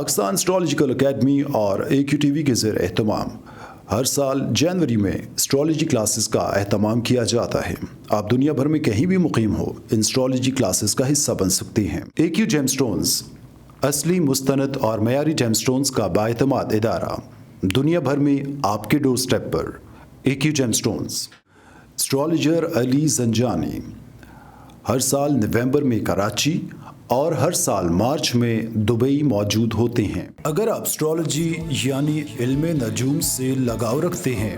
Pakistan astrological academy और AQ TV के ज़ेर एहतमाम हर साल जनवरी में एस्ट्रोलॉजी क्लासेस का एहतमाम किया जाता है। आप दुनिया भर में कहीं भी मुकीम हो, इन एस्ट्रोलॉजी क्लासेस का हिस्सा बन सकते हैं। AQ जेमस्टोन्स असली, मुस्तनद और मयारी जेमस्टोन्स का बाएतमाद इदारा, दुनिया भर में आपके डोर स्टेप पर। AQ gemstones. Astrologer Ali Zanjani हर साल नवंबर में कराची और हर साल मार्च में दुबई मौजूद होते हैं। अगर आप एस्ट्रोलॉजी यानी इल्मे नजूम से लगाव रखते हैं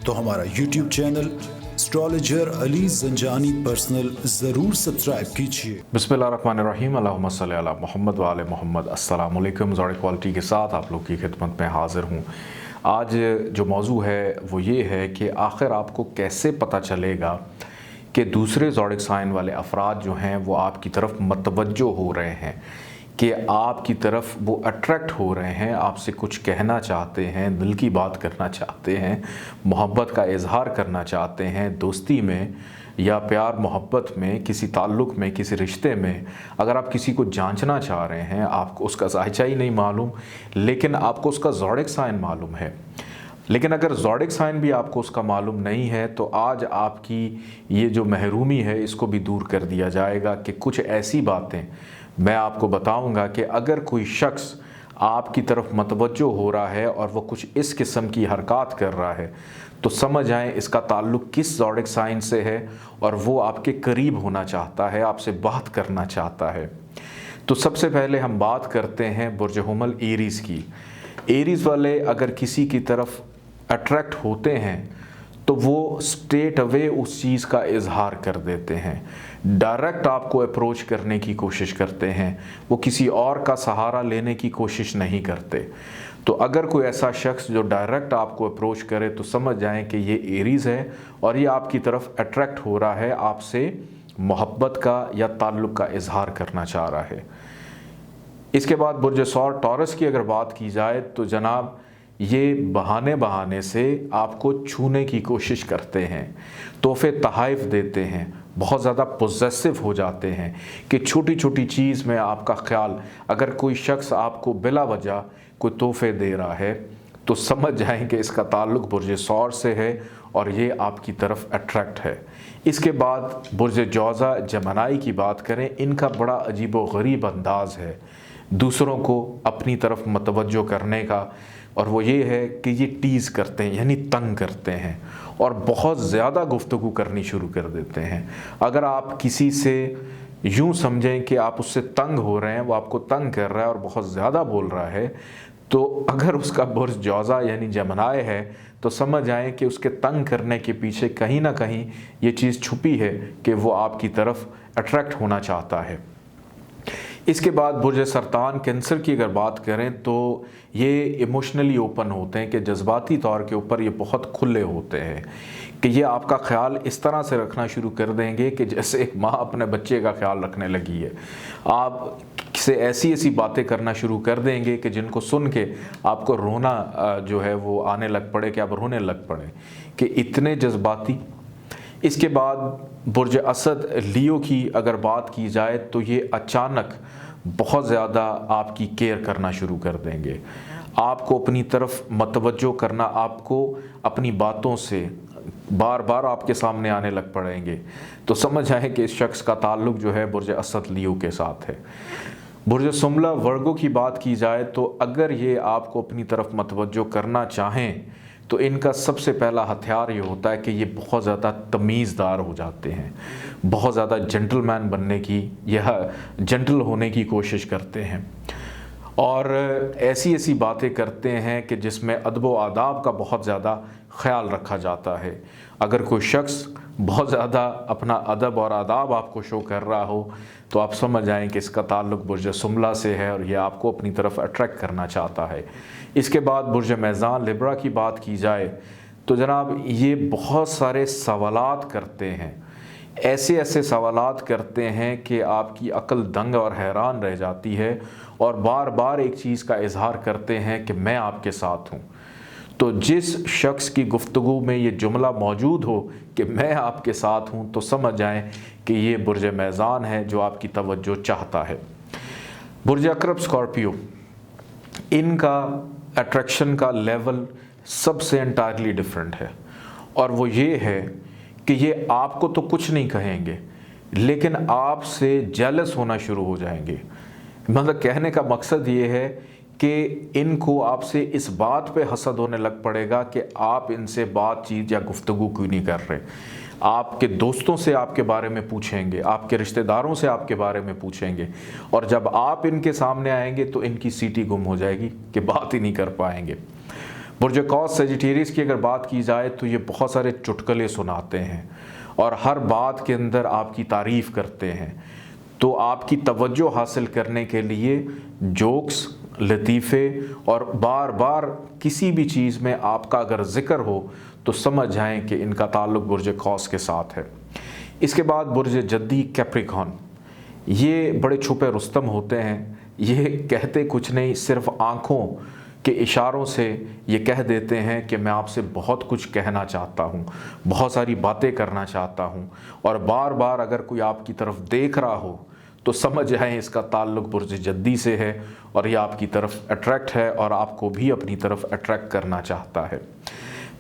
तो हमारा YouTube channel astrologer Ali Zanjani personal ज़रूर सब्सक्राइब कीजिए। बिस्मिल्लाहिर्रहमानिर्रहीम, अल्लाहुम्मा सल्ली अला मोहम्मद व आले मोहम्मद। अस्सलाम वालेकुम। ज़ोर क्वालिटी के साथ आप लोग की खिदमत में हाज़िर हूँ। आज जो मौजू है वो ये है कि आखिर आपको कैसे पता चलेगा कि दूसरे ज़ोडिक साइन वाले अफराद जो हैं वो आपकी तरफ मतवज्जो हो रहे हैं, कि आपकी तरफ वो अट्रैक्ट हो रहे हैं, आपसे कुछ कहना चाहते हैं, दिल की बात करना चाहते हैं, मोहब्बत का इजहार करना चाहते हैं, दोस्ती में या प्यार मोहब्बत में, किसी ताल्लुक़ में, किसी रिश्ते में। अगर आप किसी को जांचना चाह रहे हैं, आपको उसका ज़ायचा ही नहीं मालूम लेकिन आपको उसका ज़ोडिक साइन मालूम है, लेकिन अगर ज़ोडिक साइन भी आपको उसका मालूम नहीं है तो आज आपकी ये जो महरूमी है इसको भी दूर कर दिया जाएगा कि कुछ ऐसी बातें मैं आपको बताऊंगा कि अगर कोई शख्स आपकी तरफ मतवज्जो हो रहा है और वो कुछ इस किस्म की हरकत कर रहा है तो समझ आए इसका ताल्लुक़ किस ज़ोडिक साइन से है और वो आपके करीब होना चाहता है, आपसे बात करना चाहता है। तो सबसे पहले हम बात करते हैं बुर्ज हुमल एरीज़ की। एरीज़ वाले अगर किसी की तरफ अट्रैक्ट होते हैं तो वो स्ट्रेट अवे उस चीज़ का इजहार कर देते हैं, डायरेक्ट आपको अप्रोच करने की कोशिश करते हैं, वो किसी और का सहारा लेने की कोशिश नहीं करते। तो अगर कोई ऐसा शख्स जो डायरेक्ट आपको अप्रोच करे तो समझ जाएं कि ये एरीज़ है और ये आपकी तरफ अट्रैक्ट हो रहा है, आपसे मोहब्बत का या ताल्लुक़ का इजहार करना चाह रहा है। इसके बाद बुर्ज सौर टॉरस की अगर बात की जाए तो जनाब ये बहाने से आपको छूने की कोशिश करते हैं, तोहफे तहाइफ देते हैं, बहुत ज़्यादा पोजेसिव हो जाते हैं कि छोटी छोटी चीज़ में आपका ख्याल, अगर कोई शख्स आपको बिला वजह कोई तोहफे दे रहा है तो समझ जाएं कि इसका ताल्लुक़ बुर्ज सौर से है और ये आपकी तरफ अट्रैक्ट है। इसके बाद बुर्ज जौज़ा जमनाई की बात करें, इनका बड़ा अजीब व गरीब अंदाज़ है दूसरों को अपनी तरफ मतवज्जो करने का, और वो ये है कि ये टीज़ करते हैं यानी तंग करते हैं और बहुत ज़्यादा गुफ्तगू करनी शुरू कर देते हैं। अगर आप किसी से यूँ समझें कि आप उससे तंग हो रहे हैं, वो आपको तंग कर रहा है और बहुत ज़्यादा बोल रहा है, तो अगर उसका बुर्ज जौज़ा यानी जमनाए है तो समझ आए कि उसके तंग करने के पीछे कहीं ना कहीं ये चीज़ छुपी है कि वो आपकी तरफ अट्रैक्ट होना चाहता है। इसके बाद बुर्ज सरतान कैंसर की अगर बात करें तो ये इमोशनली ओपन होते हैं, कि जज्बाती तौर के ऊपर ये बहुत खुले होते हैं, कि ये आपका ख्याल इस तरह से रखना शुरू कर देंगे कि जैसे एक माँ अपने बच्चे का ख्याल रखने लगी है। आप से ऐसी बातें करना शुरू कर देंगे कि जिनको सुन के आपको रोना जो है वो आने लग पड़े, कि आप रोने लग पड़े, कि इतने जज्बाती। इसके बाद बुर्ज असद लियो की अगर बात की जाए तो ये अचानक बहुत ज़्यादा आपकी केयर करना शुरू कर देंगे, आपको अपनी तरफ मतवज्जो करना, आपको अपनी बातों से बार बार आपके सामने आने लग पड़ेंगे। तो समझ आए कि इस शख्स का ताल्लुक़ जो है बुर्ज असद लियो के साथ है। बुर्ज सुमला वर्गो की बात की जाए तो अगर ये आपको अपनी तरफ मतवज्जो करना चाहें तो इनका सबसे पहला हथियार ये होता है कि ये बहुत ज़्यादा तमीज़दार हो जाते हैं, बहुत ज़्यादा जेंटलमैन बनने की या जेंटल होने की कोशिश करते हैं और ऐसी बातें करते हैं कि जिसमें अदब व आदाब का बहुत ज़्यादा ख्याल रखा जाता है। अगर कोई शख्स बहुत ज़्यादा अपना अदब और आदाब आपको शो कर रहा हो तो आप समझ जाएं कि इसका ताल्लुक़ बुर्ज सुमला से है और यह आपको अपनी तरफ अट्रैक्ट करना चाहता है। इसके बाद बुर्ज मैज़ान लिब्रा की बात की जाए तो जनाब ये बहुत सारे सवालात करते हैं, ऐसे सवालात करते हैं कि आपकी अक्ल दंग और हैरान रह जाती है और बार बार एक चीज़ का इजहार करते हैं कि मैं आपके साथ हूँ। तो जिस शख्स की गुफ्तगू में ये जुमला मौजूद हो कि मैं आपके साथ हूँ तो समझ जाएं कि ये बुर्ज मैज़ान है जो आपकी तवज्जो चाहता है। बुर्ज अकरब स्कॉर्पियो, इनका अट्रैक्शन का लेवल सबसे एंटायरली डिफरेंट है। और वो ये है कि ये आपको तो कुछ नहीं कहेंगे, लेकिन आपसे जेलस होना शुरू हो जाएंगे। मतलब कहने का मकसद ये है कि इनको आपसे इस बात पे हसद होने लग पड़ेगा कि आप इनसे बातचीत या गुफ्तगू क्यों नहीं कर रहे। आपके दोस्तों से आपके बारे में पूछेंगे, आपके रिश्तेदारों से आपके बारे में पूछेंगे, और जब आप इनके सामने आएंगे तो इनकी सीटी गुम हो जाएगी कि बात ही नहीं कर पाएंगे। बुर्ज कौस सेजिटेरियस की अगर बात की जाए तो ये बहुत सारे चुटकुले सुनाते हैं और हर बात के अंदर आपकी तारीफ़ करते हैं। तो आपकी तवज्जो हासिल करने के लिए जोक्स, लतीफ़े और बार बार किसी भी चीज़ में आपका अगर ज़िक्र हो तो समझ जाएं कि इनका ताल्लुक़ बुर्ज कौस के साथ है। इसके बाद बुर्ज जद्दी कैप्रिकॉर्न, ये बड़े छुपे रुस्तम होते हैं। ये कहते कुछ नहीं, सिर्फ आँखों के इशारों से ये कह देते हैं कि मैं आपसे बहुत कुछ कहना चाहता हूँ, बहुत सारी बातें करना चाहता हूँ, और बार बार अगर कोई आपकी तरफ देख रहा हो तो समझ जाएं इसका ताल्लुक़ बुर्ज जद्दी से है और ये आपकी तरफ अट्रैक्ट है और आपको भी अपनी तरफ अट्रैक्ट करना चाहता है।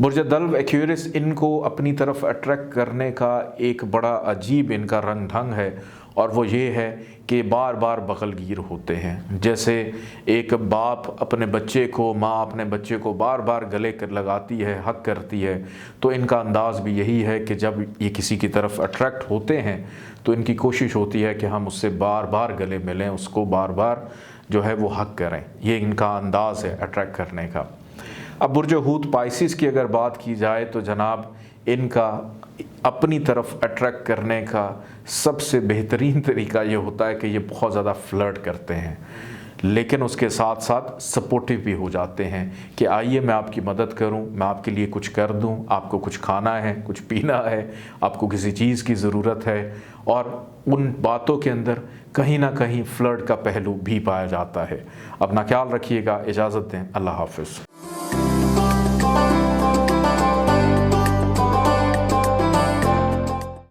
बुर्ज दल्व एक्वेरियस, इनको अपनी तरफ अट्रैक्ट करने का एक बड़ा अजीब इनका रंग ढंग है, और वो ये है कि बार बार बगलगीर होते हैं। जैसे एक बाप अपने बच्चे को, माँ अपने बच्चे को बार बार गले कर लगाती है, हक करती है, तो इनका अंदाज़ भी यही है कि जब ये किसी की तरफ अट्रैक्ट होते हैं तो इनकी कोशिश होती है कि हम उससे बार बार गले मिलें, उसको बार बार जो है वो हक करें। ये इनका अंदाज़ है अट्रैक्ट करने का। अब बुर्ज हूत पाइसिस की अगर बात की जाए तो जनाब इनका अपनी तरफ अट्रैक्ट करने का सबसे बेहतरीन तरीका ये होता है कि ये बहुत ज़्यादा फ्लर्ट करते हैं, लेकिन उसके साथ साथ सपोर्टिव भी हो जाते हैं कि आइए मैं आपकी मदद करूं, मैं आपके लिए कुछ कर दूं, आपको कुछ खाना है, कुछ पीना है, आपको किसी चीज़ की ज़रूरत है, और उन बातों के अंदर कहीं ना कहीं फ्लर्ट का पहलू भी पाया जाता है। अपना ख्याल रखिएगा, इजाज़त दें, अल्लाह हाफ़िज़।